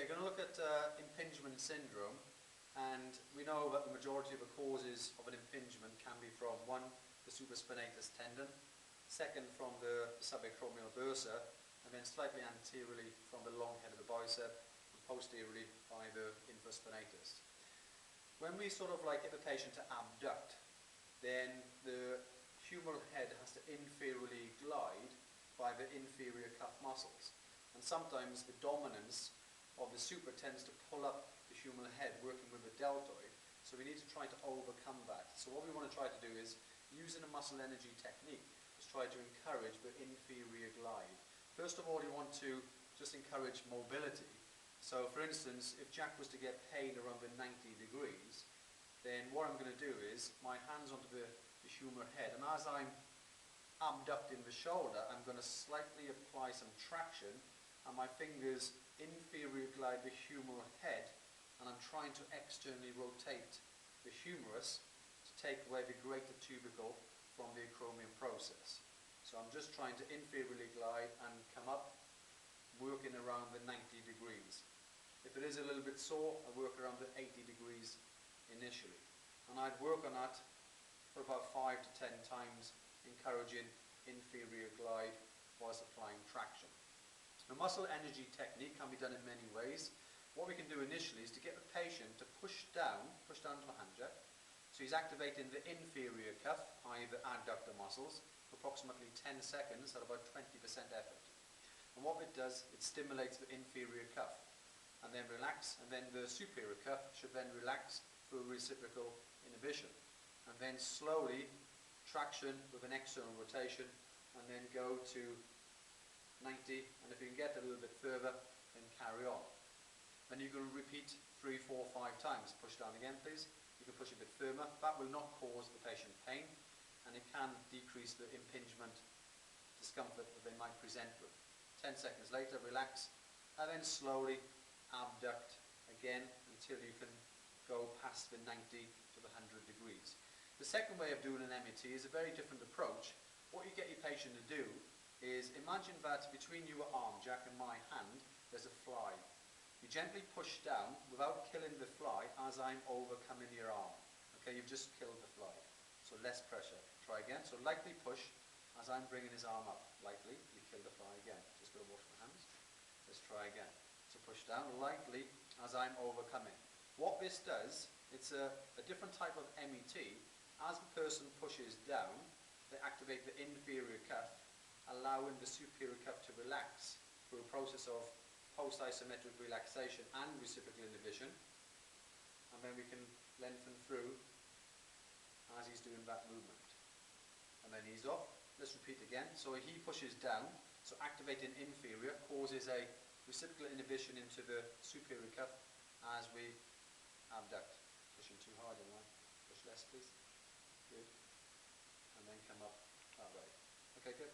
Okay, going to look at impingement syndrome, and we know that the majority of the causes of an impingement can be from one, the supraspinatus tendon, second from the subacromial bursa, and then slightly anteriorly from the long head of the bicep, and posteriorly by the infraspinatus. When we sort of get the patient to abduct, then the humeral head has to inferiorly glide by the inferior cuff muscles, and sometimes the dominance of the supra tends to pull up the humeral head working with the deltoid, so we need to try to overcome that. So what we want to try to do is, using a muscle energy technique, is try to encourage the inferior glide. First of all, you want to just encourage mobility. So for instance, if Jack was to get pain around the 90 degrees, then what I'm going to do is my hands onto the humeral head, and as I'm abducting the shoulder, I'm going to slightly apply some traction, and my fingers inferior glide the humeral head, and I'm trying to externally rotate the humerus to take away the greater tubercle from the acromion process. So I'm just trying to inferiorly glide and come up, working around the 90 degrees. If it is a little bit sore, I work around the 80 degrees initially. And I'd work on that for about 5 to 10 times, encouraging inferior glide whilst applying traction. A muscle energy technique can be done in many ways. What we can do initially is to get the patient to push down to the hand jack. So he's activating the inferior cuff, i.e. the adductor muscles, for approximately 10 seconds at about 20% effort. And what it does, it stimulates the inferior cuff and then relax, and then the superior cuff should then relax through reciprocal inhibition. And then slowly traction with an external rotation, and then go to 90, and if you can get a little bit further, then carry on. Then you can repeat 3, 4, 5 times. Push down again, please. You can push a bit firmer. That will not cause the patient pain, and it can decrease the impingement discomfort that they might present with. 10 seconds later, relax, and then slowly abduct again until you can go past the 90 to the 100 degrees. The second way of doing an MET is a very different approach. What you get your patient to do is, imagine that between your arm jack and my hand there's a fly. You gently push down without killing the fly as I'm overcoming your arm. Okay, you've just killed the fly. So less pressure. Try again. So lightly push as I'm bringing his arm up. Lightly, you kill the fly again. Just going to wash my hands. Let's try again. So push down lightly as I'm overcoming. What this does, it's a different type of MET. As the person pushes down, they activate the inferior cuff, allowing the superior cuff to relax through a process of post-isometric relaxation and reciprocal inhibition, and then we can lengthen through as he's doing that movement. And then ease off. Let's repeat again. So he pushes down, so activating inferior causes a reciprocal inhibition into the superior cuff as we abduct. Pushing too hard, am I? Push less, please. Good. And then come up that way. Okay, good.